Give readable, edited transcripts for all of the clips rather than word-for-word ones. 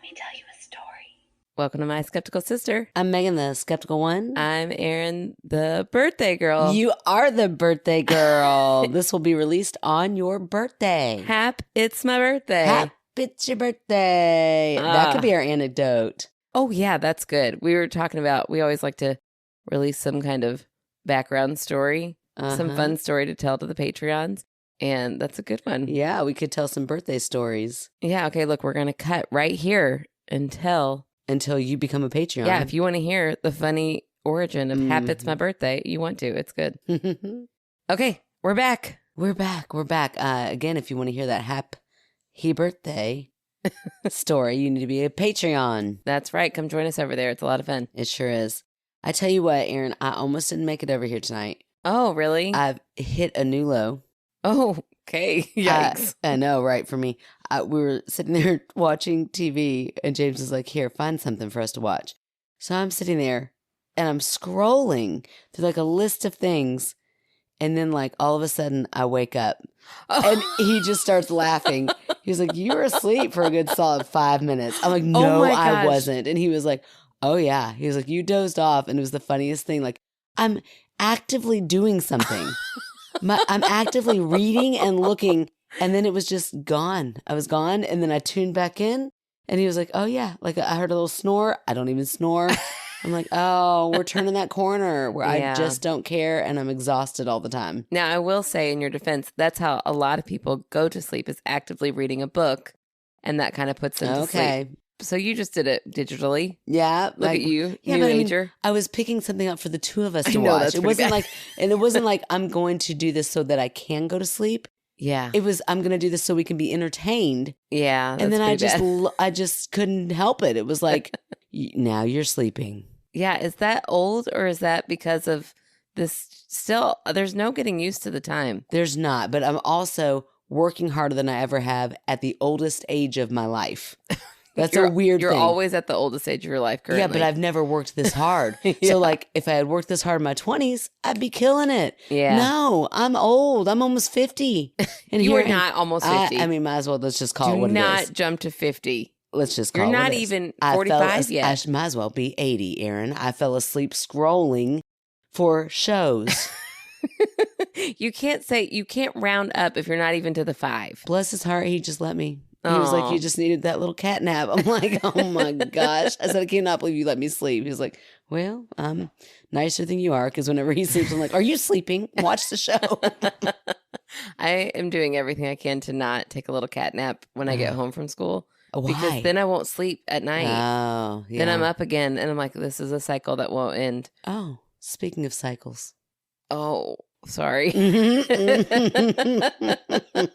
me tell you a story. Welcome to My Skeptical Sister. I'm Meghann, the skeptical one. I'm Erin, the birthday girl. You are the birthday girl. This will be released on your birthday. It's my birthday. It's your birthday. That could be our anecdote. Oh, yeah, that's good. We were talking about, we always like to release some kind of background story, some fun story to tell to the Patreons. And that's a good one. Yeah, we could tell some birthday stories. Yeah, okay, look, we're going to cut right here until you become a Patreon. Yeah, if you want to hear the funny origin of It's my birthday, you want to. It's good. Okay, we're back. We're back. Again, if you want to hear that happy birthday story, you need to be a Patreon. That's right. Come join us over there. It's a lot of fun. It sure is. I tell you what, Erin, I almost didn't make it over here tonight. Oh, really? I've hit a new low. Oh, okay. Yikes. I know, right? For me, we were sitting there watching TV, and James was like, here, find something for us to watch. So I'm sitting there, and I'm scrolling through like a list of things, and then like all of a sudden, I wake up, and he just starts laughing. He was like, you were asleep for a good solid 5 minutes. I'm like, no, I wasn't. And he was like, oh yeah. He was like, you dozed off, and it was the funniest thing. Like, I'm actively doing something. I'm actively reading and looking, and then it was just gone. I was gone, and then I tuned back in, and he was like, oh, yeah. Like, I heard a little snore. I don't even snore. I'm like, oh, we're turning that corner where I just don't care, and I'm exhausted all the time. Now, I will say in your defense, that's how a lot of people go to sleep, is actively reading a book, and that kind of puts them to sleep. So you just did it digitally. Yeah. Look at you, yeah, new ager. I was picking something up for the two of us to watch. It wasn't like I'm going to do this so that I can go to sleep. Yeah. It was, I'm going to do this so we can be entertained. Yeah. And then I just couldn't help it. It was like, now you're sleeping. Yeah. Is that old, or is that because of this? Still, there's no getting used to the time. There's not, but I'm also working harder than I ever have at the oldest age of my life. That's a weird thing. You're always at the oldest age of your life currently. Yeah, but I've never worked this hard. So like if I had worked this hard in my 20s, I'd be killing it. Yeah. No, I'm old. I'm almost 50. And you are not almost 50. I mean, might as well. Let's just call it what it is. Do not jump to 50. Let's just call it what it is. You're not even 45 yet. I might as well be 80, Erin. I fell asleep scrolling for shows. You can't round up if you're not even to the 5. Bless his heart, he just let me. He was like, you just needed that little cat nap. I'm like, oh my gosh. I said, I cannot believe you let me sleep. He was like, well, I'm nicer than you are, because whenever he sleeps, I'm like, are you sleeping? Watch the show. I am doing everything I can to not take a little cat nap when I get home from school. Why? Because then I won't sleep at night. Oh, yeah. Then I'm up again, and I'm like, this is a cycle that won't end. Oh, speaking of cycles. Oh, sorry.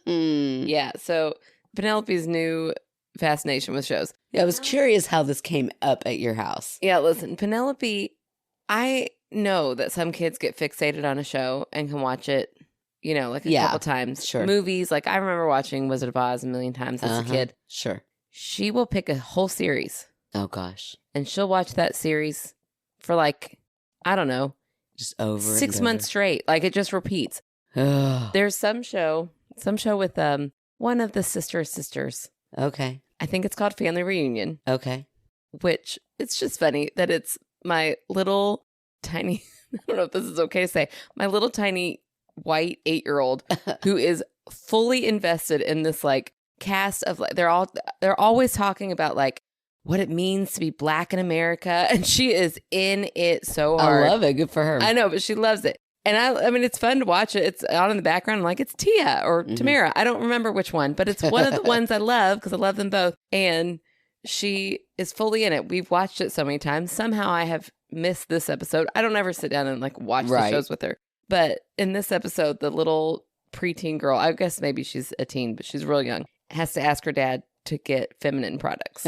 Yeah, so Penelope's new fascination with shows. Yeah, I was curious how this came up at your house. Yeah, listen, Penelope, I know that some kids get fixated on a show and can watch it, like a couple times. Sure. Movies, like I remember watching Wizard of Oz a million times as a kid. Sure. She will pick a whole series. Oh, gosh. And she'll watch that series for like, I don't know. Just over 6 months straight. Like it just repeats. There's some show with one of the sisters. Okay. I think it's called Family Reunion. Okay. Which, it's just funny that it's my little tiny, I don't know if this is okay to say, my little tiny white 8-year-old who is fully invested in this like cast of like, they're always talking about like what it means to be Black in America. And she is in it so hard. I love it. Good for her. I know, but she loves it. And I mean, it's fun to watch it. It's on in the background. I'm like, it's Tia or Tamara. I don't remember which one, but it's one of the ones I love because I love them both. And she is fully in it. We've watched it so many times. Somehow I have missed this episode. I don't ever sit down and like watch the shows with her. But in this episode, the little preteen girl, I guess maybe she's a teen, but she's real young, has to ask her dad to get feminine products.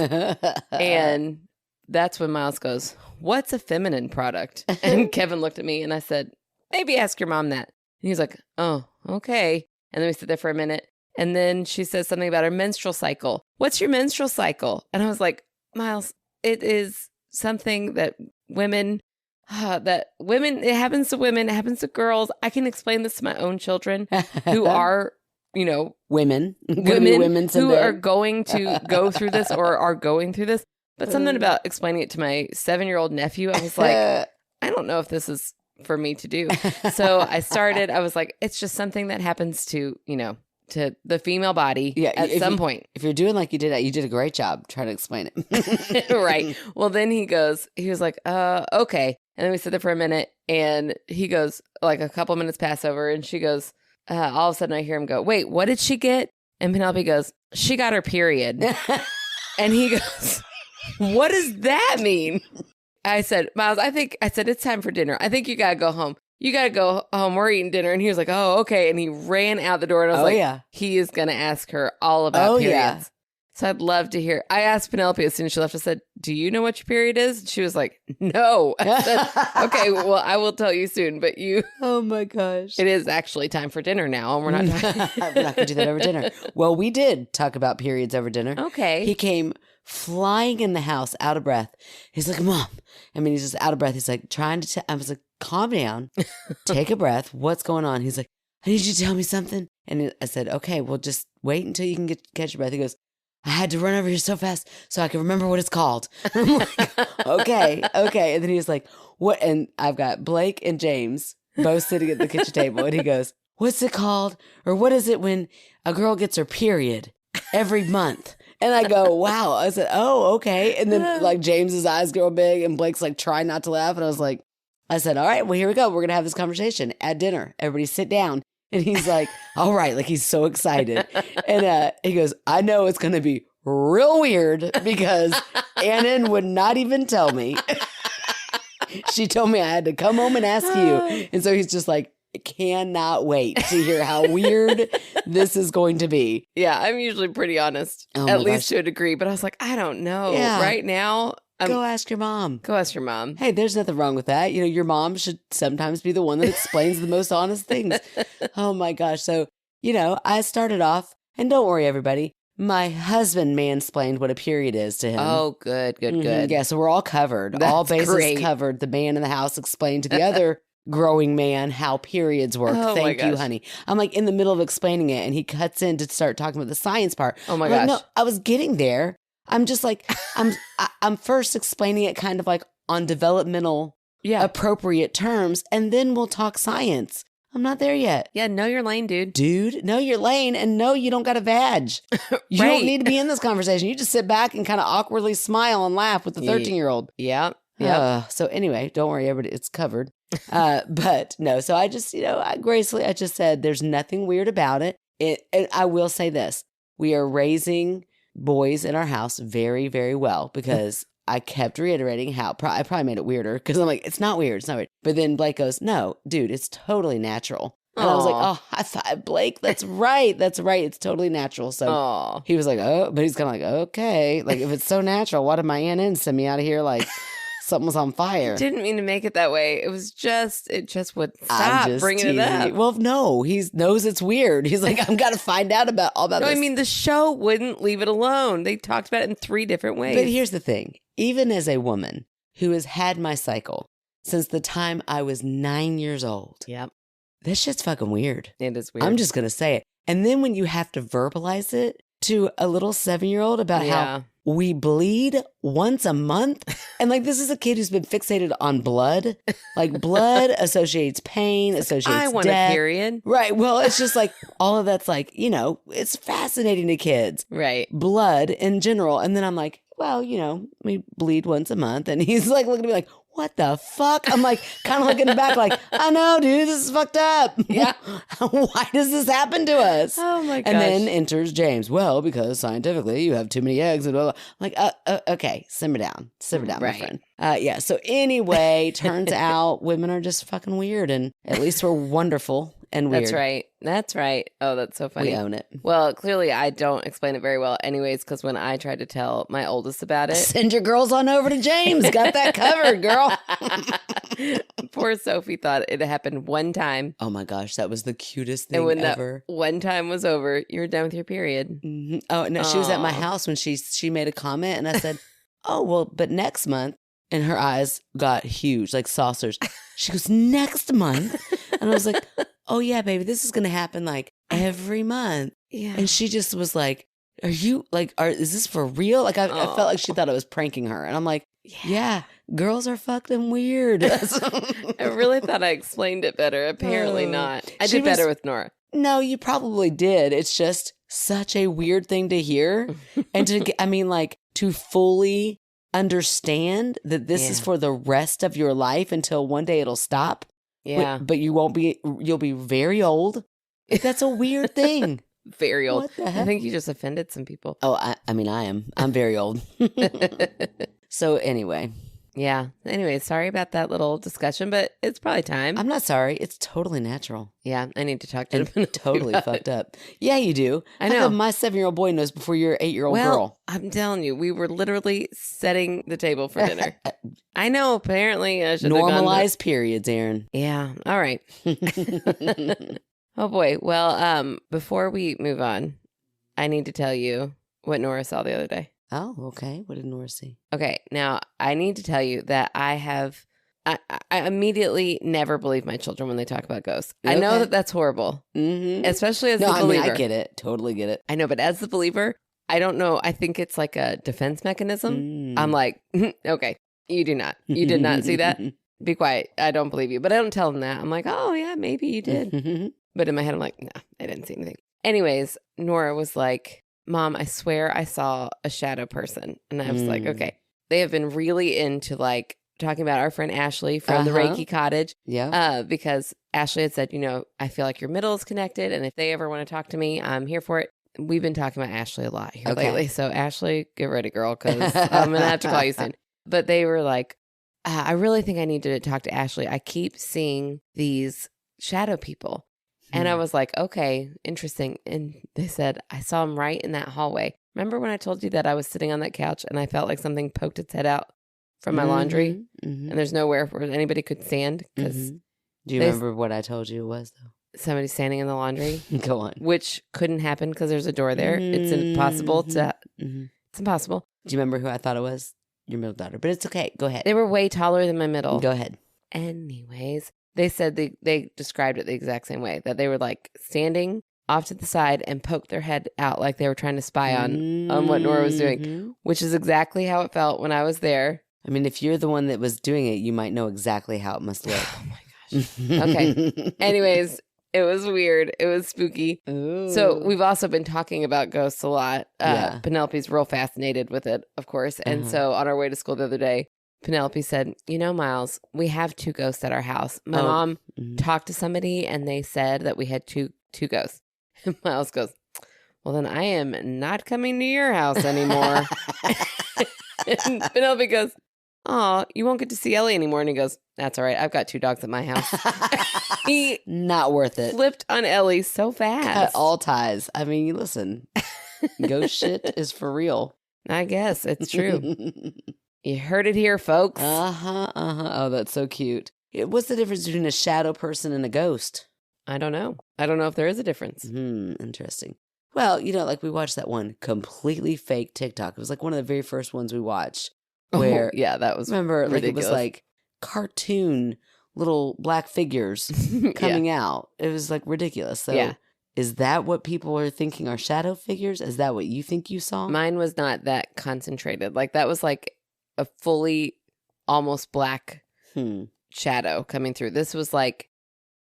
And that's when Miles goes, what's a feminine product? And Kevin looked at me and I said, maybe ask your mom that. And he's like, oh, okay. And then we sit there for a minute. And then she says something about her menstrual cycle. What's your menstrual cycle? And I was like, Miles, it is something that women, it happens to women, it happens to girls. I can explain this to my own children who are women women who someday. are going to go through this or are going through this. But something about explaining it to my 7-year-old nephew, I was like, I don't know if this is for me to do. So I was like, it's just something that happens to the female body at some point. If you're doing like you did a great job trying to explain it. Right. Well, then he was like, okay. And then we sit there for a minute and he goes, like a couple minutes pass over and she goes, all of a sudden I hear him go, wait, what did she get? And Penelope goes, she got her period. And he goes, what does that mean? I said, Miles, it's time for dinner. I think you got to go home. You got to go home. We're eating dinner. And he was like, oh, okay. And he ran out the door. And I was like, he is going to ask her all about periods. Yeah. So I'd love to hear. I asked Penelope as soon as she left, I said, do you know what your period is? And she was like, no. I said, okay, well, I will tell you soon. But oh my gosh. It is actually time for dinner now. And we're not talking. We're not going to do that over dinner. Well, we did talk about periods over dinner. Okay. He came flying in the house, out of breath. He's like, Mom. I mean, he's just out of breath. He's like trying to I was like, calm down, take a breath. What's going on? He's like, I need you to tell me something. And I said, okay, well, just wait until you can catch your breath. He goes, I had to run over here so fast so I can remember what it's called. I'm like, okay. And then he was like, what? And I've got Blake and James both sitting at the kitchen table. And he goes, what's it called? Or what is it when a girl gets her period every month? And I go, wow. I said, oh, okay. And then like James's eyes grow big and Blake's like trying not to laugh. And I said, all right, well, here we go. We're going to have this conversation at dinner. Everybody sit down. And he's like, all right. Like he's so excited. And he goes, I know it's going to be real weird because Annan would not even tell me. She told me I had to come home and ask you. And so he's just like, cannot wait to hear how weird this is going to be. Yeah, I'm usually pretty honest, at least to a degree. But I was like, I don't know. Yeah. Right now, go ask your mom. Go ask your mom. Hey, there's nothing wrong with that. Your mom should sometimes be the one that explains the most honest things. Oh my gosh. So, I started off, and don't worry, everybody. My husband mansplained what a period is to him. Oh, good. Yeah, so we're all covered. That's all bases great. Covered. The man in the house explained to the other growing man how periods work. Oh, Thank you, honey. I'm like in the middle of explaining it, and he cuts in to start talking about the science part. Oh my gosh. No, I was getting there. I'm just like, I'm first explaining it kind of like on developmental, appropriate terms, and then we'll talk science. I'm not there yet. Yeah, know your lane, dude. Dude, know your lane, and no, you don't got a vag. You don't need to be in this conversation. You just sit back and kind of awkwardly smile and laugh with the 13-year-old. Yep. So anyway, don't worry, everybody, it's covered. But no, so I just, I just said there's nothing weird about it. And I will say this. We are raising boys in our house very, very well because I kept reiterating how I probably made it weirder because I'm like, it's not weird. But then Blake goes, no, dude, it's totally natural. And I was like, oh, high five, Blake. That's right. It's totally natural. So he was like, oh, but he's kind of like, okay. Like, if it's so natural, why did my Ann send me out of here like something was on fire? Didn't mean to make it that way. It just would stop bringing it up. Well, no, he knows it's weird. He's like, I've got to find out about all about this. I mean, the show wouldn't leave it alone. They talked about it in 3 different ways. But here's the thing. Even as a woman who has had my cycle since the time I was 9 years old. Yep. This shit's fucking weird. It is weird. I'm just going to say it. And then when you have to verbalize it to a little 7-year-old about how we bleed once a month. And like, this is a kid who's been fixated on blood. Like, blood associates pain, associates I want death. a period. Right. Well, it's just like all of that's like, it's fascinating to kids. Right. Blood in general. And then I'm like, well, we bleed once a month. And he's like looking at me like, what the fuck? I'm like, kind of looking back like, I know, dude, this is fucked up. Yeah. Why does this happen to us? Oh my gosh. And then enters James. Well, because scientifically you have too many eggs and blah, blah. I'm like, okay, simmer down, right. my friend. So anyway, turns out women are just fucking weird, and at least we're wonderful and weird. That's right. Oh, that's so funny. We own it. Well, clearly I don't explain it very well anyways, because when I tried to tell my oldest about it. Send your girls on over to James. Got that covered, girl. Poor Sophie thought it happened one time. Oh my gosh, that was the cutest thing and when ever. That one time was over, you were done with your period. Mm-hmm. Oh, no, she was at my house when she made a comment, and I said, oh, well, but next month. And her eyes got huge, like saucers. She goes, next month? And I was like, oh, yeah, baby, this is going to happen like every month. Yeah. And she just was like, are you like, is this for real? Like, I felt like she thought I was pranking her. And I'm like, yeah, girls are fucking weird. I really thought I explained it better. Apparently not. I did better with Nora. No, you probably did. It's just such a weird thing to hear. And to fully understand that this is for the rest of your life until one day it'll stop. Yeah. But you'll be very old. That's a weird thing. Very old. What the heck? I think you just offended some people. Oh, I am. I'm very old. So anyway. Yeah. Anyway, sorry about that little discussion, but it's probably time. I'm not sorry. It's totally natural. Yeah, I need to talk to And totally fucked up. Yeah, you do. I know. How come my 7-year-old boy knows before your 8-year-old girl? I'm telling you, we were literally setting the table for dinner. I know, apparently. I should Normalized periods, Erin. Yeah. All right. Oh, boy. Well, before we move on, I need to tell you what Nora saw the other day. Oh, okay. What did Nora see? Okay. Now, I need to tell you that I immediately never believe my children when they talk about ghosts. Okay. I know that that's horrible, especially as the believer. I get it. Totally get it. I know, but as the believer, I don't know. I think it's like a defense mechanism. I'm like, okay, you do not. You did not see that. Be quiet. I don't believe you. But I don't tell them that. I'm like, oh, yeah, maybe you did. But in my head, I'm like, no, I didn't see anything. Anyways, Nora was like, Mom, I swear I saw a shadow person. And I was like, okay. They have been really into like talking about our friend Ashley from the Reiki Cottage. Yeah. Because Ashley had said, I feel like your middle is connected. And if they ever want to talk to me, I'm here for it. We've been talking about Ashley a lot here lately. So Ashley, get ready, girl, because I'm going to have to call you soon. But they were like, I really think I need to talk to Ashley. I keep seeing these shadow people. And I was like, okay, interesting. And they said, I saw him right in that hallway. Remember when I told you that I was sitting on that couch and I felt like something poked its head out from my laundry? And there's nowhere where anybody could stand. Because do you remember what I told you it was, though? Somebody standing in the laundry. Go on. Which couldn't happen because there's a door there. It's impossible to... It's impossible. Do you remember who I thought it was? Your middle daughter. But it's okay. Go ahead. They were way taller than my middle. Go ahead. Anyways... They said they described it the exact same way, that they were like standing off to the side and poked their head out like they were trying to spy on what Nora was doing, which is exactly how it felt when I was there. I mean, if you're the one that was doing it, you might know exactly how it must look. Oh my gosh. Okay. Anyways, it was weird. It was spooky. Ooh. So we've also been talking about ghosts a lot. Penelope's real fascinated with it, of course. And so on our way to school the other day, Penelope said, Miles, we have 2 ghosts at our house. My mom talked to somebody and they said that we had two ghosts. And Miles goes, well, then I am not coming to your house anymore. And Penelope goes, oh, you won't get to see Ellie anymore. And he goes, that's all right. I've got 2 dogs at my house. He not worth it. Flipped on Ellie so fast. Cut all ties. I mean, listen, ghost shit is for real. I guess it's true. You heard it here, folks. Oh, that's so cute. What's the difference between a shadow person and a ghost? I don't know. I don't know if there is a difference. Interesting. Well, like we watched that one completely fake TikTok. It was like one of the very first ones we watched. Where, yeah, that was remember, ridiculous. Like it was like cartoon little black figures coming out. It was like ridiculous. So is that what people are thinking are shadow figures? Is that what you think you saw? Mine was not that concentrated. Like that was like a fully almost black shadow coming through. This was like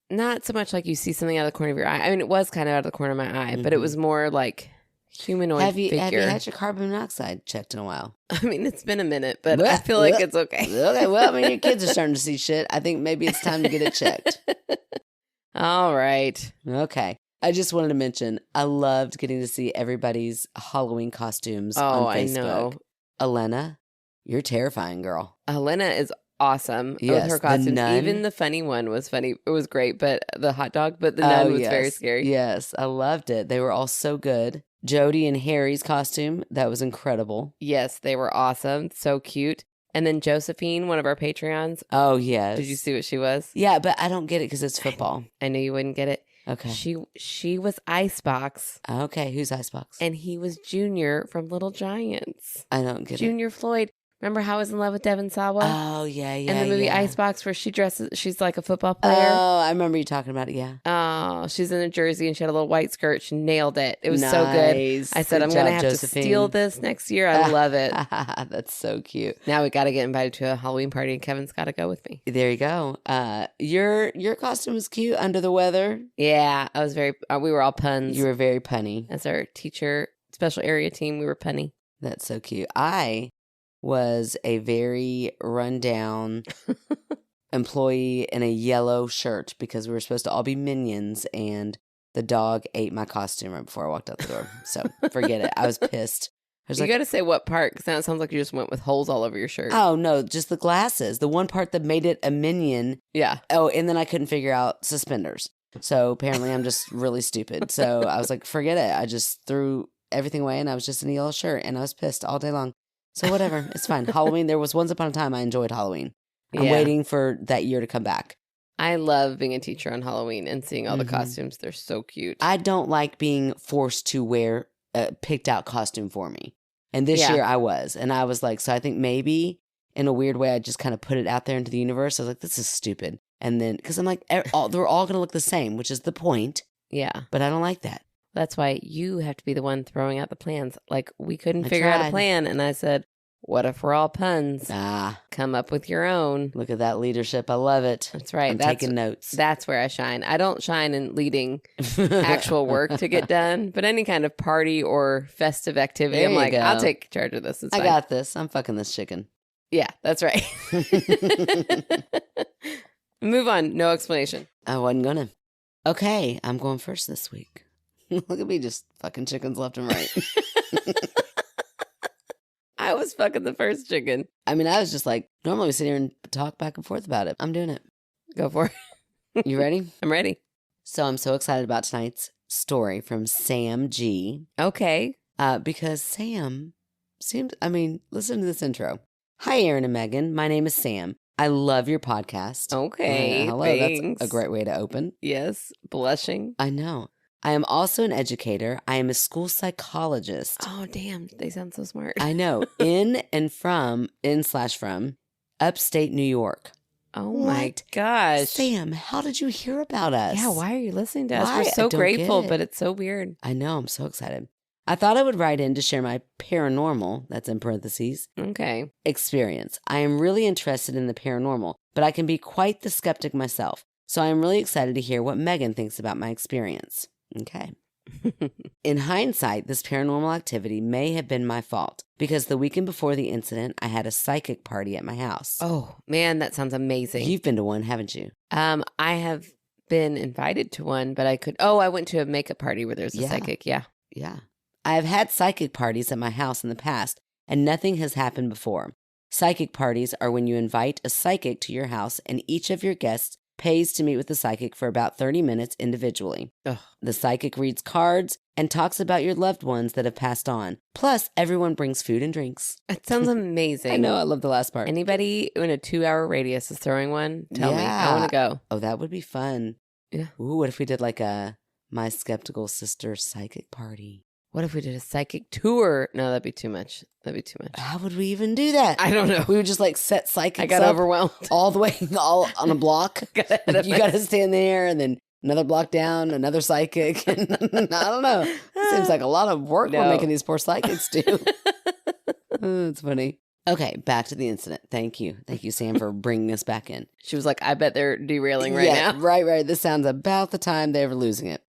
not so much like you see something out of the corner of your eye. I mean, it was kind of out of the corner of my eye, but it was more like humanoid figure. Have you had your carbon monoxide checked in a while? I mean, it's been a minute, but I feel like it's okay. Okay, well, I mean, your kids are starting to see shit. I think maybe it's time to get it checked. All right. Okay. I just wanted to mention, I loved getting to see everybody's Halloween costumes on Facebook. I know. Elena, you're terrifying, girl. Elena is awesome with her costumes. Even the funny one was funny. It was great, but the hot dog, but the nun was very scary. Yes, I loved it. They were all so good. Jody and Harry's costume, that was incredible. Yes, they were awesome. So cute. And then Josephine, one of our Patreons. Oh, yes. Did you see what she was? Yeah, but I don't get it because it's football. I knew you wouldn't get it. Okay. She was Icebox. Okay, who's Icebox? And he was Junior from Little Giants. I don't get it. Junior Floyd. Remember how I was in love with Devin Sawa? Oh, yeah. And the movie Icebox where she's like a football player. Oh, I remember you talking about it, yeah. Oh, Oh, she's in a jersey and she had a little white skirt. She nailed it. It was so good. I said, I'm going to have Josephine. to steal this next year. I love it. That's so cute. Now we got to get invited to a Halloween party and Kevin's got to go with me. There you go. Your costume was cute, under the weather. Yeah, I was we were all puns. You were very punny. As our teacher, special area team, we were punny. That's so cute. I was a very rundown employee in a yellow shirt because we were supposed to all be minions and the dog ate my costume right before I walked out the door. So forget it. I was pissed. You got to say what part because now it sounds like you just went with holes all over your shirt. Oh, no, just the glasses. The one part that made it a minion. Yeah. Oh, and then I couldn't figure out suspenders. So apparently I'm just really stupid. So I was like, forget it. I just threw everything away and I was just in a yellow shirt and I was pissed all day long. So whatever. It's fine. Halloween, there was once upon a time I enjoyed Halloween. I'm waiting for that year to come back. I love being a teacher on Halloween and seeing all the costumes. They're so cute. I don't like being forced to wear a picked out costume for me. And this year I was. And I was like, so I think maybe in a weird way, I just kind of put it out there into the universe. I was like, this is stupid. And then, because I'm like, they're all going to look the same, which is the point. Yeah. But I don't like that. That's why you have to be the one throwing out the plans. Like, we couldn't figure out a plan. And I said, what if we're all puns? Come up with your own. Look at that leadership. I love it. That's right. I'm taking notes. That's where I shine. I don't shine in leading actual work to get done, but any kind of party or festive activity, I'm like, I'll take charge of this. I got this. I'm fucking this chicken. Yeah, that's right. Move on. No explanation. I wasn't gonna. Okay, I'm going first this week. Look at me just fucking chickens left and right. I was fucking the first chicken. I mean, I was just like, normally we sit here and talk back and forth about it. I'm doing it. Go for it. You ready? I'm ready. So I'm so excited about tonight's story from Sam G. Okay. Because Sam seems, listen to this intro. Hi, Erin and Meghann. My name is Sam. I love your podcast. Okay. Hello. Thanks. That's a great way to open. Yes. Blushing. I know. I am also an educator. I am a school psychologist. Oh, damn. They sound so smart. I know. From upstate New York. Oh, my gosh. Sam, how did you hear about us? Yeah, why are you listening to us? Why? We're so grateful, it. but it's so weird. I know. I'm so excited. I thought I would write in to share my paranormal, that's in parentheses, okay, experience. I am really interested in the paranormal, but I can be quite the skeptic myself. So I am really excited to hear what Meghann thinks about my experience. Okay. In hindsight, this paranormal activity may have been my fault because the weekend before the incident, I had a psychic party at my house. Oh, man, that sounds amazing. You've been to one, haven't you? I have been invited to one, but I went to a makeup party where there's a psychic. Yeah. Yeah. I have had psychic parties at my house in the past, and nothing has happened before. Psychic parties are when you invite a psychic to your house and each of your guests pays to meet with the psychic for about 30 minutes individually. Ugh. The psychic reads cards and talks about your loved ones that have passed on. Plus, everyone brings food and drinks. That sounds amazing. I know. I love the last part. Anybody in a 2-hour radius is throwing one? Tell me. I want to go. Oh, that would be fun. Yeah. Ooh, what if we did like a My Skeptical Sister psychic party? What if we did a psychic tour? No, that'd be too much. How would we even do that? I don't know. We would just like set psychics I got up overwhelmed. all the way, all on a block. You got to stand there and then another block down, another psychic. And I don't know. It seems like a lot of work we're making these poor psychics do. Oh, it's funny. Okay, back to the incident. Thank you. Thank you, Sam, for bringing us back in. She was like, I bet they're derailing right now. Right. This sounds about the time they were losing it.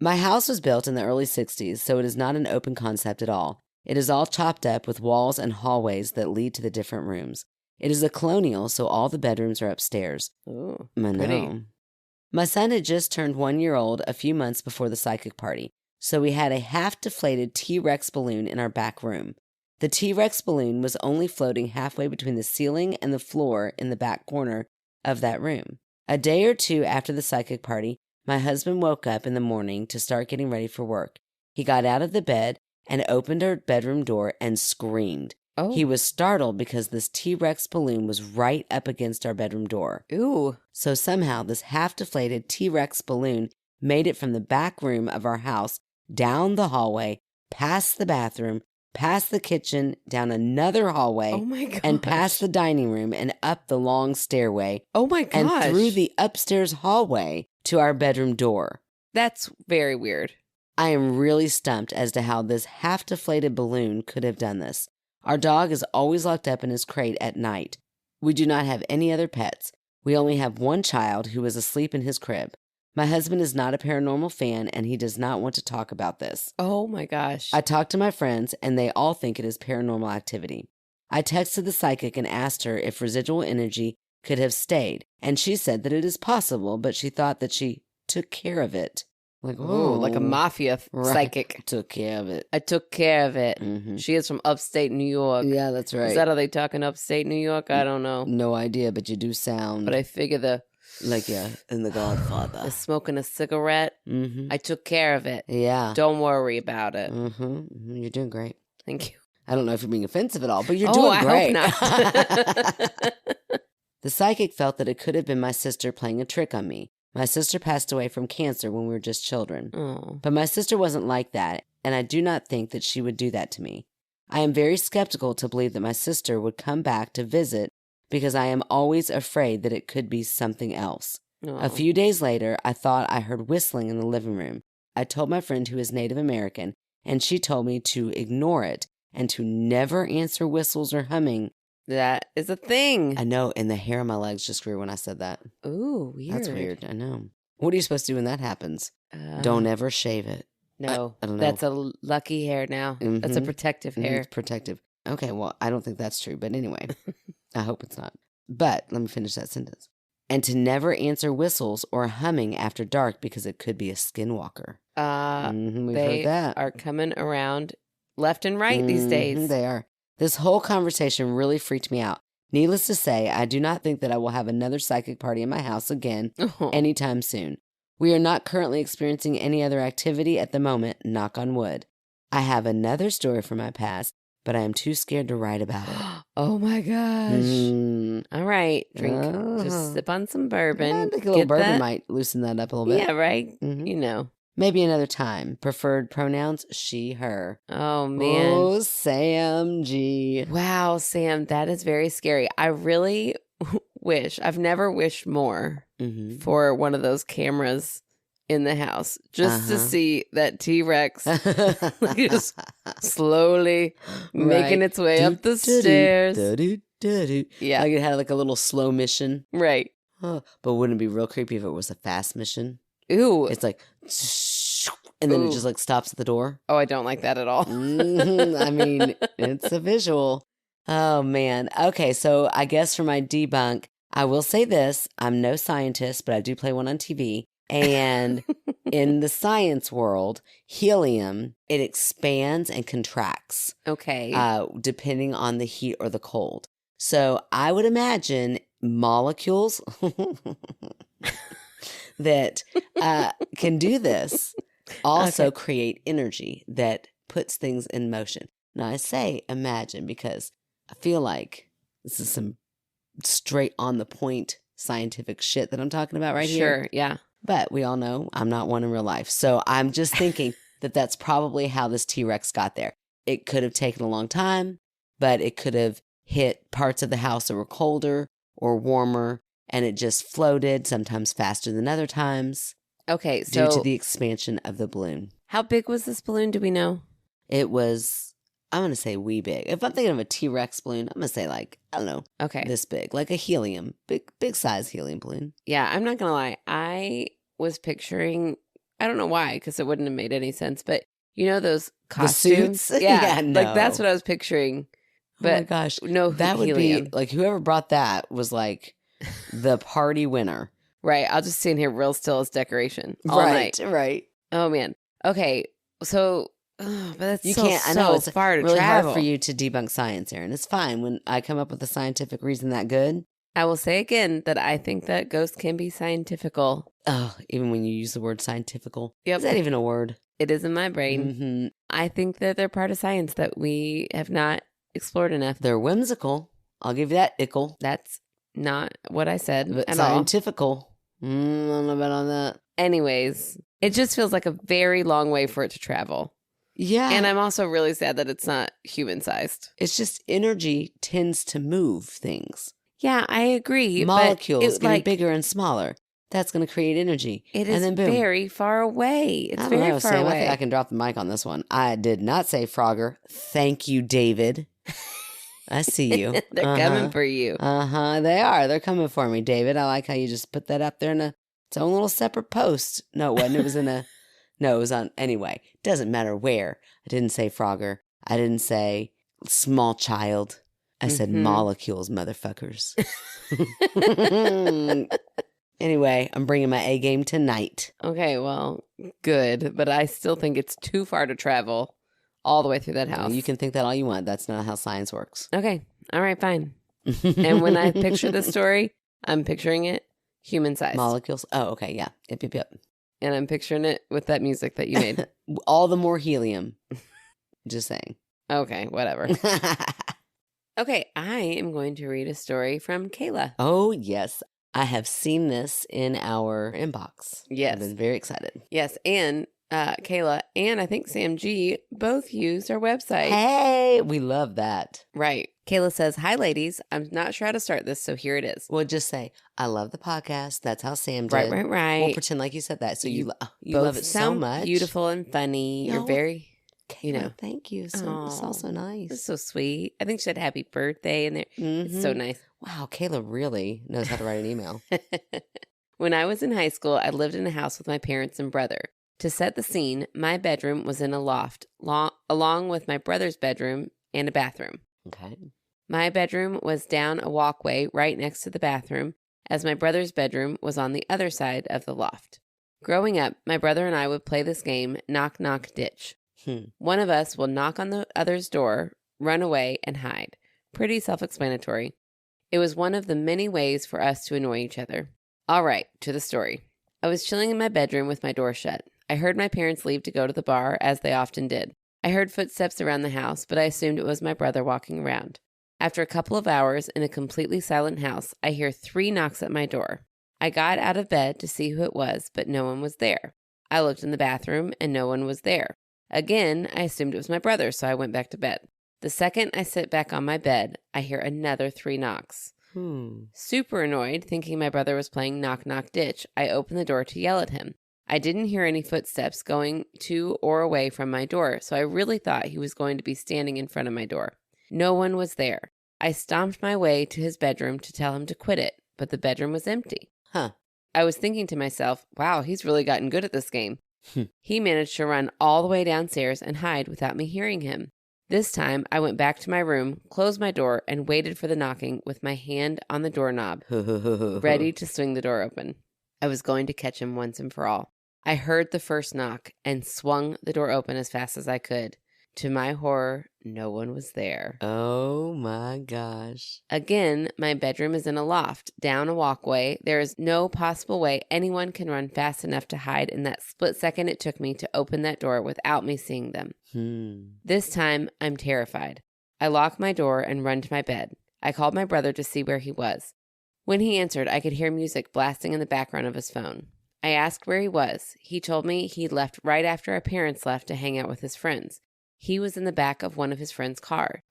My house was built in the early 60s, so it is not an open concept at all. It is all chopped up with walls and hallways that lead to the different rooms. It is a colonial, so all the bedrooms are upstairs. Ooh, I know. My son had just turned 1 year old a few months before the psychic party, so we had a half-deflated T-Rex balloon in our back room. The T-Rex balloon was only floating halfway between the ceiling and the floor in the back corner of that room. A day or two after the psychic party, my husband woke up in the morning to start getting ready for work. He got out of the bed and opened our bedroom door and screamed. Oh. He was startled because this T-Rex balloon was right up against our bedroom door. Ooh. So somehow this half-deflated T-Rex balloon made it from the back room of our house, down the hallway, past the bathroom, past the kitchen, down another hallway, oh my gosh, and past the dining room and up the long stairway. Oh my gosh. And through the upstairs hallway to our bedroom door. That's very weird. I am really stumped as to how this half-deflated balloon could have done this. Our dog is always locked up in his crate at night. We do not have any other pets. We only have one child who is asleep in his crib. My husband is not a paranormal fan, and he does not want to talk about this. Oh my gosh. I talked to my friends, and they all think it is paranormal activity. I texted the psychic and asked her if residual energy could have stayed, and she said that it is possible, but she thought that she took care of it. Like, oh, like a mafia psychic. Took care of it. I took care of it. Mm-hmm. She is from upstate New York. Yeah, that's right. Is that how they talk in upstate New York? I don't know. No idea, but you do sound. But I figure like, yeah, in The Godfather. The smoking a cigarette. Mm-hmm. I took care of it. Yeah. Don't worry about it. Mm-hmm. You're doing great. Thank you. I don't know if you're being offensive at all, but you're doing great. I hope not. The psychic felt that it could have been my sister playing a trick on me. My sister passed away from cancer when we were just children. Oh. But my sister wasn't like that, and I do not think that she would do that to me. I am very skeptical to believe that my sister would come back to visit because I am always afraid that it could be something else. Oh. A few days later, I thought I heard whistling in the living room. I told my friend who is Native American, and she told me to ignore it and to never answer whistles or humming. That is a thing. I know, and the hair on my legs just grew when I said that. Ooh, weird. That's weird, I know. What are you supposed to do when that happens? Don't ever shave it. No, I don't know. That's a lucky hair now. Mm-hmm. That's a protective hair. It's protective. Okay, well, I don't think that's true, but anyway, I hope it's not. But let me finish that sentence. And to never answer whistles or humming after dark because it could be a skinwalker. We've heard that. Are coming around left and right these days. They are. This whole conversation really freaked me out. Needless to say, I do not think that I will have another psychic party in my house again anytime soon. We are not currently experiencing any other activity at the moment, knock on wood. I have another story from my past, but I am too scared to write about it. Oh my gosh. All right. Drink. Just sip on some bourbon. I think a little bourbon might loosen that up a little bit. Yeah, right? Mm-hmm. You know. Maybe another time. Preferred pronouns, she, her. Oh, man. Oh, Sam G. Wow, Sam, that is very scary. I really I've never wished more for one of those cameras in the house just to see that T-Rex just slowly making its way up the stairs. Yeah. Like it had like a little slow mission. Right. But wouldn't it be real creepy if it was a fast mission? Ooh. It's like, and then it just like stops at the door. Oh, I don't like that at all. I mean, it's a visual. Oh, man. Okay, so I guess for my debunk, I will say this. I'm no scientist, but I do play one on TV. And in the science world, helium, it expands and contracts. Okay. Depending on the heat or the cold. So I would imagine molecules that can do this also create energy that puts things in motion. Now, I say imagine because I feel like this is some straight on the point scientific shit that I'm talking about right here. Sure, yeah. But we all know I'm not one in real life. So I'm just thinking that that's probably how this T-Rex got there. It could have taken a long time, but it could have hit parts of the house that were colder or warmer, and it just floated, sometimes faster than other times. Okay, so due to the expansion of the balloon. How big was this balloon? Do we know? It was, I'm going to say wee big. If I'm thinking of a T-Rex balloon, I'm going to say like, I don't know, this big. Like a helium, big size helium balloon. Yeah, I'm not going to lie. I was picturing, I don't know why, because it wouldn't have made any sense, but you know those costumes? The suits? Yeah, no. Like that's what I was picturing. But oh my gosh. No, that would helium. be, like whoever brought that was like the party winner. Right. I'll just stand here real still as decoration all night. Right. Oh, man. Okay. So, but that's you so, can't. I know so it's far to really travel. hard for you to debunk science, Erin. It's fine when I come up with a scientific reason that good. I will say again that I think that ghosts can be scientifical. Oh, even when you use the word scientifical. Yep. Is that even a word? It is in my brain. Mm-hmm. I think that they're part of science that we have not explored enough. They're whimsical. I'll give you that, ickle. That's not what I said But at scientifical. I don't know about on that. Anyways, it just feels like a very long way for it to travel. Yeah. And I'm also really sad that it's not human-sized. It's just energy tends to move things. Yeah, I agree. Molecules but getting bigger and smaller. That's going to create energy. It and is then boom. very far away. It's I don't very know, far Sam. away. I think I can drop the mic on this one. I did not say Frogger. Thank you, David. I see you. They're coming for you. They are. They're coming for me, David. I like how you just put that up there in its own little separate post. No, it wasn't. It was in a... No, it was on... Anyway, doesn't matter where. I didn't say Frogger. I didn't say small child. I said molecules, motherfuckers. Anyway, I'm bringing my A game tonight. Okay, well, good. But I still think it's too far to travel all the way through that house. You can think that all you want. That's not how science works. Okay. All right, fine. And when I picture the story, I'm picturing it human sized. Molecules. Oh, okay. Yeah. Yep. And I'm picturing it with that music that you made. All the more helium. Just saying. Okay, whatever. Okay, I am going to read a story from Kayla. Oh, yes. I have seen this in our inbox. Yes. I've been very excited. Yes, and Kayla and I think Sam G both used our website. Hey, we love that. Right. Kayla says, "Hi, ladies. I'm not sure how to start this, so here it is." We'll just say, I love the podcast. That's how Sam did. Right. We'll pretend like you said that. So you both love it so sound much. beautiful and funny. No. You're very, Kayla, thank you. It's also nice. It's so sweet. I think she said happy birthday in there. It's so nice. Wow, Kayla really knows how to write an email. When I was in high school, I lived in a house with my parents and brother. To set the scene, my bedroom was in a loft, along with my brother's bedroom and a bathroom. Okay. My bedroom was down a walkway right next to the bathroom, as my brother's bedroom was on the other side of the loft. Growing up, my brother and I would play this game, knock, knock, ditch. One of us will knock on the other's door, run away, and hide. Pretty self-explanatory. It was one of the many ways for us to annoy each other. All right, to the story. I was chilling in my bedroom with my door shut. I heard my parents leave to go to the bar, as they often did. I heard footsteps around the house, but I assumed it was my brother walking around. After a couple of hours in a completely silent house, I hear 3 knocks at my door. I got out of bed to see who it was, but no one was there. I looked in the bathroom, and no one was there. Again, I assumed it was my brother, so I went back to bed. The second I sit back on my bed, I hear another 3 knocks. Super annoyed, thinking my brother was playing knock, knock, ditch, I opened the door to yell at him. I didn't hear any footsteps going to or away from my door, so I really thought he was going to be standing in front of my door. No one was there. I stomped my way to his bedroom to tell him to quit it, but the bedroom was empty. I was thinking to myself, wow, he's really gotten good at this game. He managed to run all the way downstairs and hide without me hearing him. This time, I went back to my room, closed my door, and waited for the knocking with my hand on the doorknob, ready to swing the door open. I was going to catch him once and for all. I heard the first knock and swung the door open as fast as I could. To my horror, no one was there. Oh my gosh. Again, my bedroom is in a loft, down a walkway. There is no possible way anyone can run fast enough to hide in that split second it took me to open that door without me seeing them. This time, I'm terrified. I lock my door and run to my bed. I called my brother to see where he was. When he answered, I could hear music blasting in the background of his phone. I asked where he was. He told me he'd left right after our parents left to hang out with his friends. He was in the back of one of his friend's car.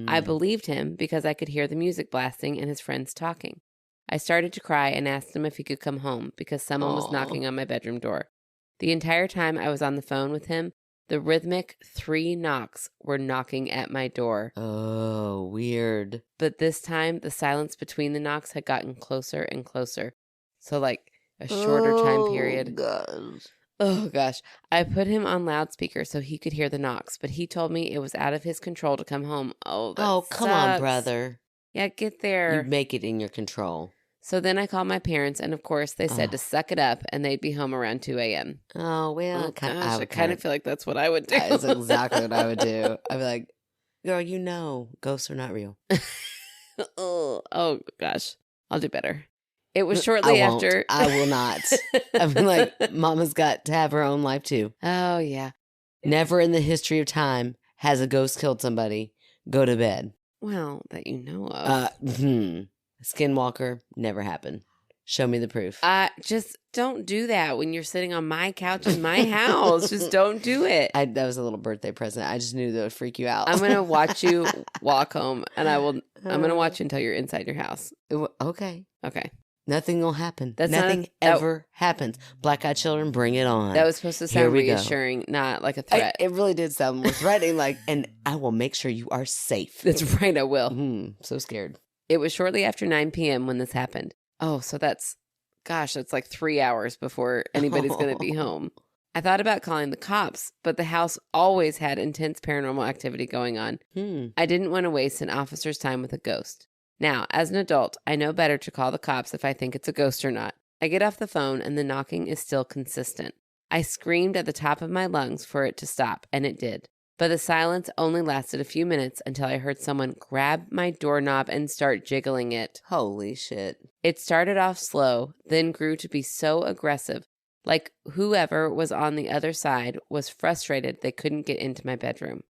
I believed him because I could hear the music blasting and his friends talking. I started to cry and asked him if he could come home because someone was knocking on my bedroom door. The entire time I was on the phone with him, the rhythmic 3 knocks were knocking at my door. Oh, weird. But this time, the silence between the knocks had gotten closer and closer. So like a shorter time period. Gosh. Oh, gosh. I put him on loudspeaker so he could hear the knocks, but he told me it was out of his control to come home. Oh, come on, brother. Yeah, get there. You make it in your control. So then I called my parents, and of course they said to suck it up, and they'd be home around 2 a.m. Oh, well. Oh, gosh, I kind of feel like that's what I would do. That's exactly what I would do. I'd be like, girl, ghosts are not real. Oh, gosh. I'll do better. It was shortly after. I will not. I'm like, Mama's got to have her own life too. Oh, yeah. Never in the history of time has a ghost killed somebody. Go to bed. Well, that you know of. Skinwalker, never happened. Show me the proof. Just don't do that when you're sitting on my couch in my house. Just don't do it. That was a little birthday present. I just knew that would freak you out. I'm going to watch you walk home, and I'm going to watch you until you're inside your house. Okay. Okay. Nothing will happen. That's Nothing ever happens. Black-eyed children, bring it on. That was supposed to sound reassuring, not like a threat. It really did sound more threatening, and I will make sure you are safe. That's right, I will. So scared. It was shortly after 9 p.m. when this happened. Oh, so that's like 3 hours before anybody's going to be home. I thought about calling the cops, but the house always had intense paranormal activity going on. I didn't want to waste an officer's time with a ghost. Now, as an adult, I know better to call the cops if I think it's a ghost or not. I get off the phone and the knocking is still consistent. I screamed at the top of my lungs for it to stop, and it did. But the silence only lasted a few minutes until I heard someone grab my doorknob and start jiggling it. Holy shit. It started off slow, then grew to be so aggressive, like whoever was on the other side was frustrated they couldn't get into my bedroom.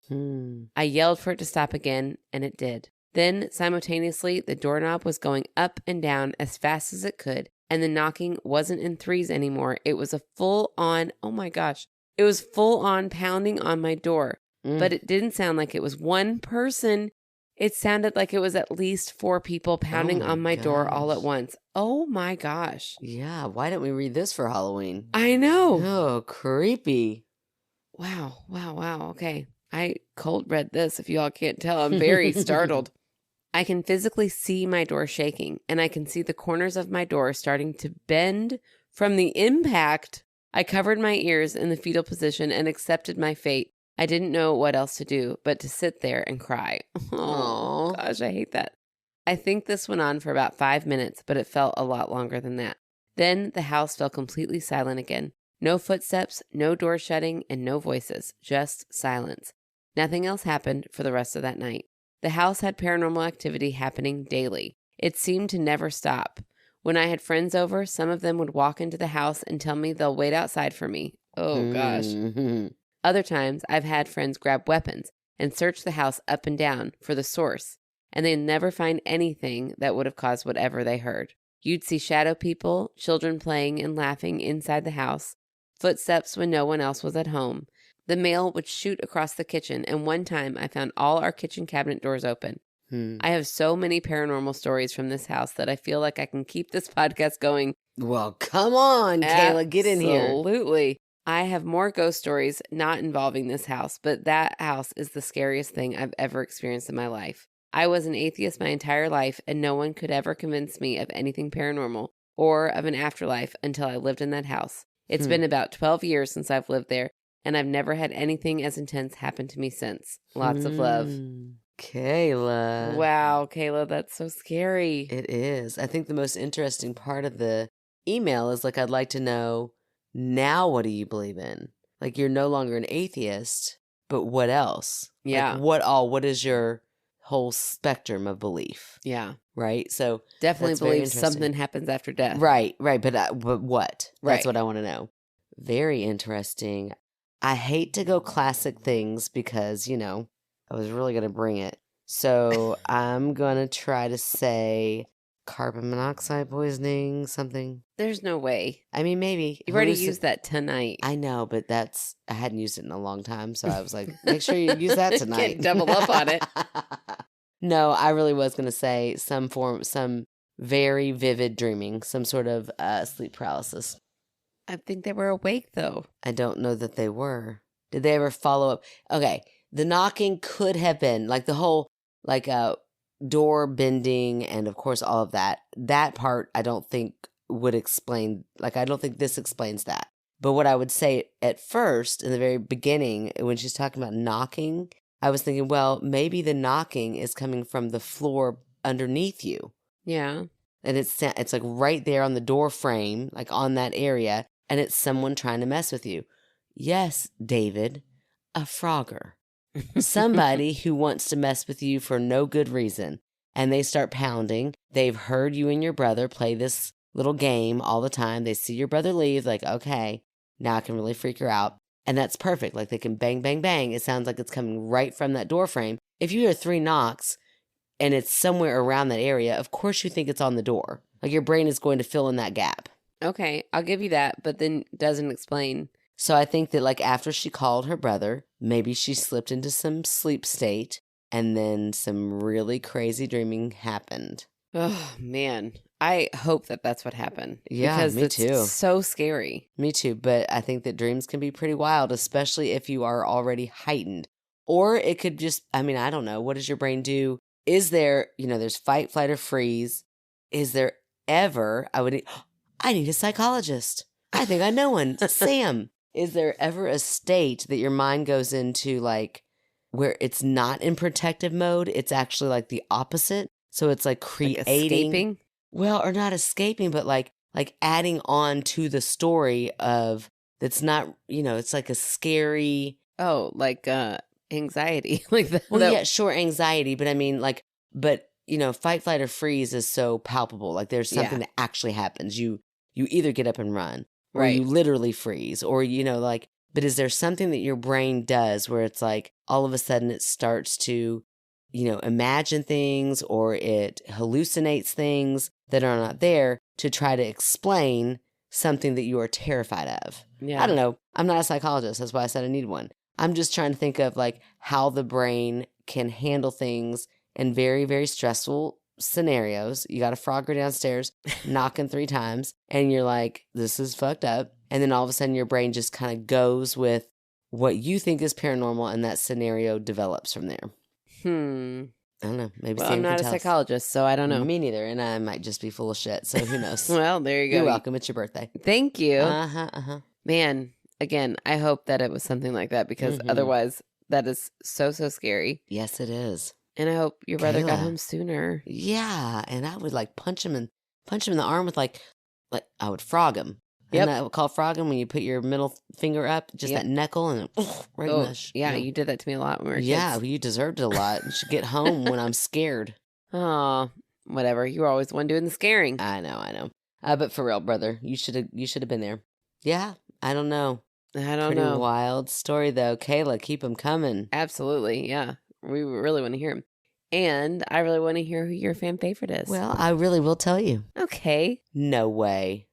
I yelled for it to stop again, and it did. Then, simultaneously, the doorknob was going up and down as fast as it could, and the knocking wasn't in threes anymore. It was a full-on, oh my gosh, it was full-on pounding on my door. But it didn't sound like it was one person. It sounded like it was at least 4 people pounding on my door all at once. Oh my gosh. Yeah, why didn't we read this for Halloween? I know. Oh, creepy. Wow. Okay. I cold read this, if you all can't tell. I'm very startled. I can physically see my door shaking, and I can see the corners of my door starting to bend from the impact. I covered my ears in the fetal position and accepted my fate. I didn't know what else to do but to sit there and cry. Oh, gosh, I hate that. I think this went on for about 5 minutes, but it felt a lot longer than that. Then the house fell completely silent again. No footsteps, no door shutting, and no voices, just silence. Nothing else happened for the rest of that night. The house had paranormal activity happening daily. It seemed to never stop. When I had friends over, some of them would walk into the house and tell me they'll wait outside for me. Oh, gosh. Other times, I've had friends grab weapons and search the house up and down for the source, and they'd never find anything that would have caused whatever they heard. You'd see shadow people, children playing and laughing inside the house, footsteps when no one else was at home. The mail would shoot across the kitchen, and one time I found all our kitchen cabinet doors open. I have so many paranormal stories from this house that I feel like I can keep this podcast going. Well, come on, Kayla, get in here. Absolutely. I have more ghost stories not involving this house, but that house is the scariest thing I've ever experienced in my life. I was an atheist my entire life, and no one could ever convince me of anything paranormal or of an afterlife until I lived in that house. It's been about 12 years since I've lived there, and I've never had anything as intense happen to me since. Lots of love. Kayla. Wow, Kayla, that's so scary. It is. I think the most interesting part of the email is I'd like to know, now what do you believe in? You're no longer an atheist, but what else? Yeah. What is your whole spectrum of belief? Yeah. Right? So definitely believe something happens after death. Right. But what? Right. That's what I want to know. Very interesting. I hate to go classic things because, I was really going to bring it. So I'm going to try to say carbon monoxide poisoning, something. There's no way. I mean, maybe. You've already used that tonight. I know, but I hadn't used it in a long time. So I was like, make sure you use that tonight. Can't double up on it. No, I really was going to say some very vivid dreaming, some sort of sleep paralysis. I think they were awake, though. I don't know that they were. Did they ever follow up? Okay, the knocking could have been the whole door bending and of course all of that. That part I don't think would explain. I don't think this explains that. But what I would say at first, in the very beginning, when she's talking about knocking, I was thinking, well, maybe the knocking is coming from the floor underneath you. Yeah. And it's right there on the door frame, on that area. And it's someone trying to mess with you. Yes, David, a phrogger. Somebody who wants to mess with you for no good reason. And they start pounding. They've heard you and your brother play this little game all the time. They see your brother leave, okay, now I can really freak her out. And that's perfect. They can bang, bang, bang. It sounds like it's coming right from that door frame. If you hear 3 knocks and it's somewhere around that area, of course you think it's on the door. Your brain is going to fill in that gap. Okay, I'll give you that, but then doesn't explain. So I think that after she called her brother, maybe she slipped into some sleep state and then some really crazy dreaming happened. Oh, man. I hope that that's what happened. Yeah, because me it's too. so scary. Me too. But I think that dreams can be pretty wild, especially if you are already heightened. Or it could just, I mean, I don't know. What does your brain do? Is there, there's fight, flight, or freeze. Is there ever, I need a psychologist. I think I know one. Sam, is there ever a state that your mind goes into like where it's not in protective mode? It's actually like the opposite. So it's like creating. Like escaping? Well, or not escaping, but like adding on to the story of that's not, it's like a scary. Oh, like anxiety. Like that. Well, yeah, sure, anxiety, but I mean, like, but fight, flight, or freeze is so palpable. Like, there's something that actually happens. You either get up and run, or you literally freeze, or like. But is there something that your brain does where it's like all of a sudden it starts to, imagine things, or it hallucinates things that are not there to try to explain something that you are terrified of? Yeah. I don't know. I'm not a psychologist. That's why I said I need one. I'm just trying to think of like how the brain can handle things in very, very stressful scenarios. You got a frogger downstairs knocking 3 times and you're like, this is fucked up. And then all of a sudden your brain just kind of goes with what you think is paranormal and that scenario develops from there. I don't know. Maybe I'm not a psychologist, so I don't know. Me neither. And I might just be full of shit. So who knows? Well, there you go. You're welcome. It's your birthday. Thank you. Uh-huh. Man, again, I hope that it was something like that because otherwise that is so, so scary. Yes, it is. And I hope your brother got home sooner. Yeah. And I would like punch him in the arm with like I would frog him. Yep. And I would call frogging when you put your middle finger up, just that knuckle, and right in the yeah, you did that to me a lot when we were kids. Yeah, you deserved it a lot. You should get home when I'm scared. Oh, whatever. You were always the one doing the scaring. I know. But for real, brother, you should have been there. Yeah, I don't know. Pretty wild story though. Kayla, keep them coming. Absolutely, yeah. We really want to hear them. And I really want to hear who your fan favorite is. Well, I really will tell you. Okay. No way.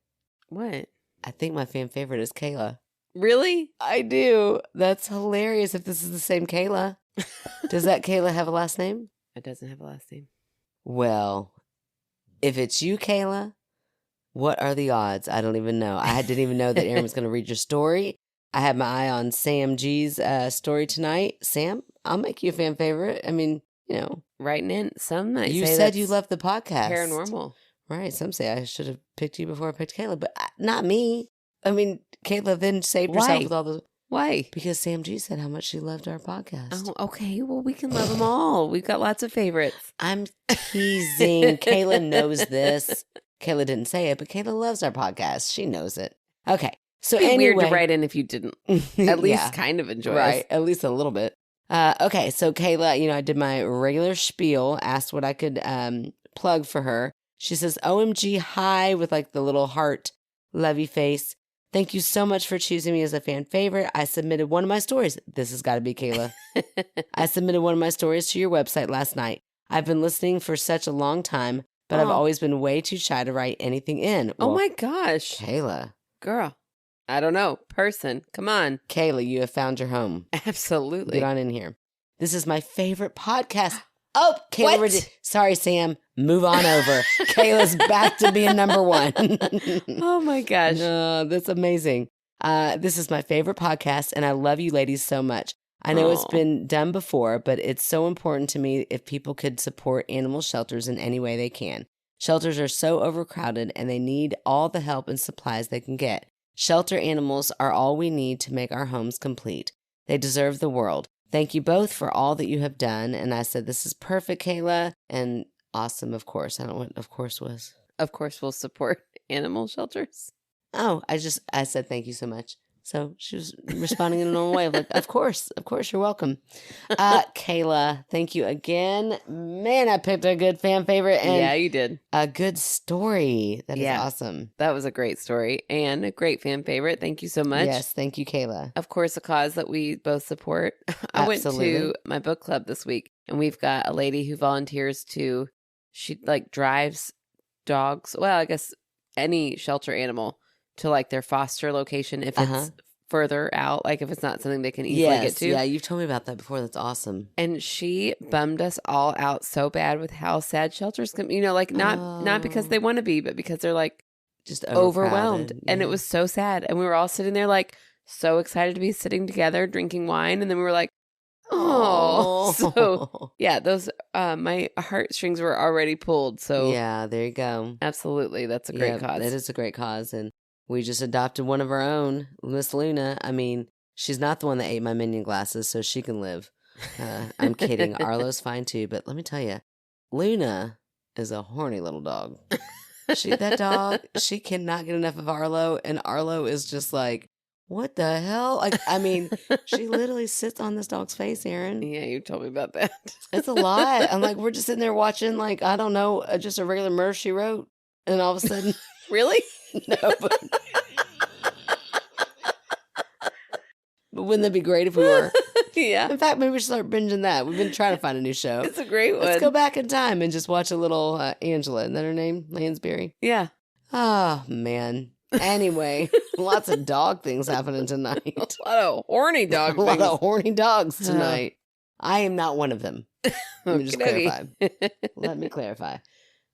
What? I think my fan favorite is Kayla. Really? I do. That's hilarious if this is the same Kayla. Does that Kayla have a last name? It doesn't have a last name. Well, if it's you, Kayla, what are the odds? I don't even know. I didn't even know that Erin was going to read your story. I had my eye on Sam G's story tonight. Sam, I'll make you a fan favorite. I mean, writing in. Some might you say said you loved the podcast. Paranormal. Right. Some say I should have picked you before I picked Kayla, but not me. I mean, Kayla then saved herself with all the... Why? Because Sam G said how much she loved our podcast. Oh, okay. Well, we can love them all. We've got lots of favorites. I'm teasing. Kayla knows this. Kayla didn't say it, but Kayla loves our podcast. She knows it. Okay. So It'd be anyway, weird to write in if you didn't at least kind of enjoy us. At least a little bit. Okay. So Kayla, I did my regular spiel, asked what I could plug for her. She says, OMG, hi, with like the little heart lovey face. Thank you so much for choosing me as a fan favorite. I submitted one of my stories. This has got to be Kayla. I submitted one of my stories to your website last night. I've been listening for such a long time, but I've always been way too shy to write anything in. Well, oh my gosh. Kayla. Girl. I don't know. Person. Come on. Kayla, you have found your home. Absolutely. Get on in here. This is my favorite podcast. Oh, Kayla. Sorry, Sam. Move on over. Kayla's back to being number 1. Oh, my gosh. That's amazing. This is my favorite podcast, and I love you ladies so much. I know it's been done before, but it's so important to me if people could support animal shelters in any way they can. Shelters are so overcrowded, and they need all the help and supplies they can get. Shelter animals are all we need to make our homes complete. They deserve the world. Thank you both for all that you have done. And I said, this is perfect, Kayla. And awesome, of course. I don't know what of course was. Of course, we'll support animal shelters. Oh, I said thank you so much. So she was responding in a normal way. I'm like, of course, you're welcome. Kayla, thank you again. Man, I picked a good fan favorite. And yeah, you did. A good story. That is awesome. That was a great story and a great fan favorite. Thank you so much. Yes, thank you, Kayla. Of course, a cause that we both support. I went to my book club this week, and we've got a lady who volunteers she like drives dogs. Well, I guess any shelter animal to like their foster location if it's further out, like if it's not something they can easily get to. Yeah, you've told me about that before. That's awesome. And she bummed us all out so bad with how sad shelters can, like not because they want to be, but because they're like just overwhelmed. Yeah. And it was so sad. And we were all sitting there like so excited to be sitting together drinking wine. And then we were like, oh, so yeah, those my heartstrings were already pulled. So yeah, there you go. Absolutely, that's a great cause. It is a great cause, and we just adopted one of our own, Miss Luna. I mean, she's not the one that ate my Minion glasses, so she can live. I'm kidding. Arlo's fine too, but let me tell you, Luna is a horny little dog. That dog, she cannot get enough of Arlo, and Arlo is just like, what the hell? Like, I mean, she literally sits on this dog's face, Erin. Yeah, you told me about that. It's a lot. I'm like, we're just sitting there watching, like, I don't know, just a regular Murder, She Wrote. And all of a sudden, really? No, but wouldn't that be great if we were? Yeah. In fact, maybe we should start binging that. We've been trying to find a new show. It's a great one. Let's go back in time and just watch a little Angela. Isn't that her name? Lansbury? Yeah. Oh, man. Anyway, lots of dog things happening tonight. A lot of horny dog things. A lot of horny dogs tonight. I am not one of them. Let me just clarify. Let me clarify.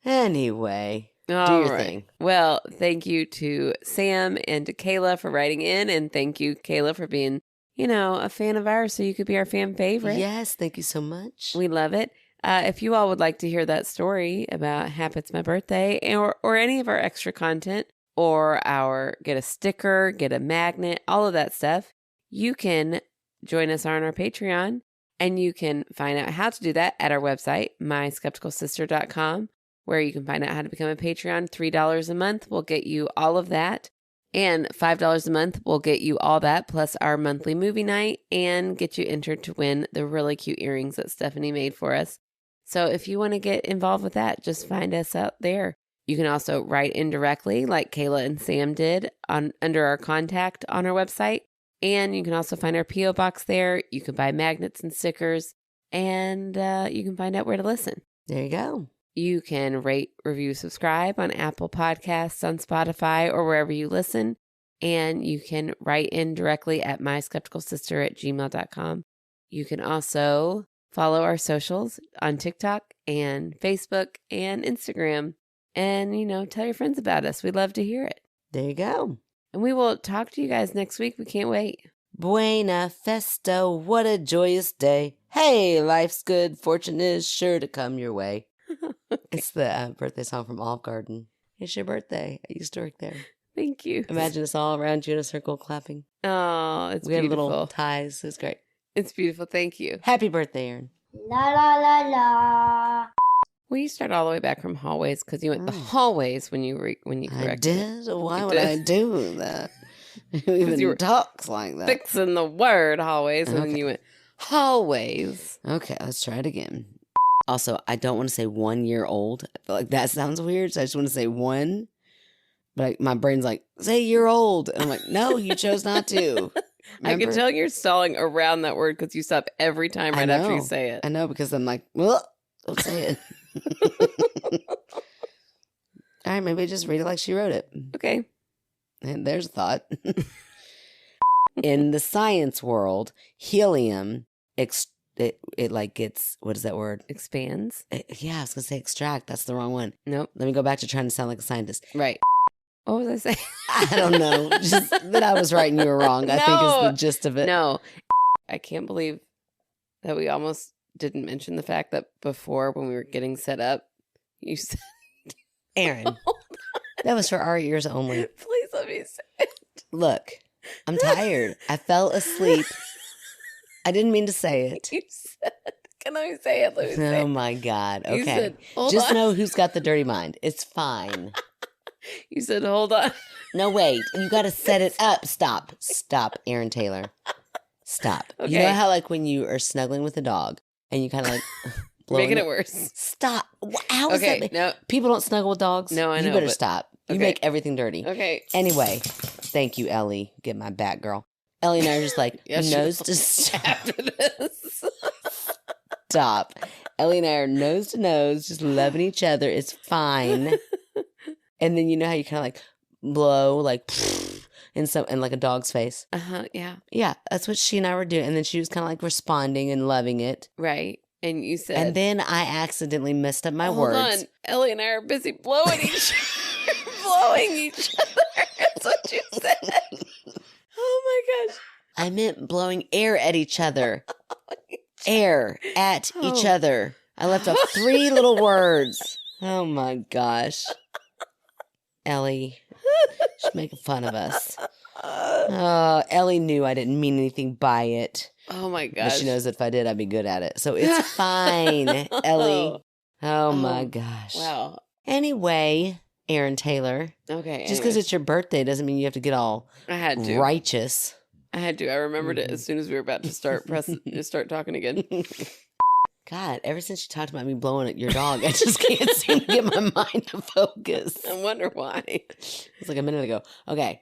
Anyway, do your thing. Well, thank you to Sam and to Kayla for writing in. And thank you, Kayla, for being, a fan of ours so you could be our fan favorite. Yes, thank you so much. We love it. If you all would like to hear that story about Happy It's My Birthday or any of our extra content, or get a sticker, get a magnet, all of that stuff, you can join us on our Patreon, and you can find out how to do that at our website, myskepticalsister.com, where you can find out how to become a Patreon. $3 a month will get you all of that, and $5 a month will get you all that, plus our monthly movie night, and get you entered to win the really cute earrings that Stephanie made for us. So if you want to get involved with that, just find us out there. You can also write in directly like Kayla and Sam did under our contact on our website. And you can also find our P.O. box there. You can buy magnets and stickers, and you can find out where to listen. There you go. You can rate, review, subscribe on Apple Podcasts, on Spotify, or wherever you listen. And you can write in directly at myskepticalsister@gmail.com. You can also follow our socials on TikTok and Facebook and Instagram. And, tell your friends about us. We'd love to hear it. There you go. And we will talk to you guys next week. We can't wait. Buena festa, what a joyous day. Hey, life's good. Fortune is sure to come your way. Okay. It's the birthday song from Olive Garden. It's your birthday. I used to work there. Thank you. Imagine us all around you in a circle clapping. Oh, it's we beautiful. We had little ties. It's great. It's beautiful. Thank you. Happy birthday, Erin. La la la la. Well, you start all the way back from hallways because you went the hallways when you corrected. I did? Why would I do that? Who even talks like that? Fixing the word hallways, and then you went hallways. Okay, let's try it again. Also, I don't want to say 1 year old. I feel like that sounds weird, so I just want to say one. But my brain's like, say year old. And I'm like, no, you chose not to. I can tell you're stalling around that word because you stop every time after you say it. I know, because I'm like, well, don't say it. All right, maybe just read it like she wrote it. Okay. And there's a thought. In the science world, helium, it like gets, what is that word? Expands? Yeah, I was going to say extract. That's the wrong one. Nope. Let me go back to trying to sound like a scientist. Right. What was I saying? I don't know. Just that I was right and you were wrong. I think is the gist of it. No. I can't believe that we almost didn't mention the fact that before, when we were getting set up, you said, Erin, that was for our ears only. Please let me say it. Look, I'm tired. I fell asleep. I didn't mean to say it. You said, can I say it? Let me say Oh my God. You Okay. said, Just on. know who's got the dirty mind. It's fine. You said, hold on. No, wait. You got to set it up. Stop. Stop, Erin Taylor. Stop. Okay. You know how like when you are snuggling with a dog and you kind of like Making it worse. Stop. How is Okay, that? no. People don't snuggle with dogs. No, I know. You better stop. You Okay. make everything dirty. Okay. Anyway, thank you, Ellie. Get my back, girl. Ellie and I are just like nose to After this. stop. Ellie and I are nose to nose, just loving each other. It's fine. And then you know how you kind of like blow, like in like a dog's face. Yeah. Yeah, that's what she and I were doing. And then she was kind of like responding and loving it. Right. And you said. And then I accidentally messed up my Hold words. on. Ellie and I are busy blowing each blowing each other. That's what you said. Oh my gosh. I meant blowing air at each other. Air at each other. I left off 3 little words. Oh my gosh. Ellie. She's making fun of us. Ellie knew I didn't mean anything by it. Oh my But gosh. she knows that if I did, I'd be good at it. So it's fine, Ellie. Oh my gosh. Wow. Anyway, Erin Taylor. Okay. Just because it's your birthday doesn't mean you have to get all I had to. righteous. I had to. I remembered it as soon as we were about to start talking again. God, ever since you talked about me blowing at your dog, I just can't seem to get my mind to focus. I wonder why. It's like a minute ago. Okay.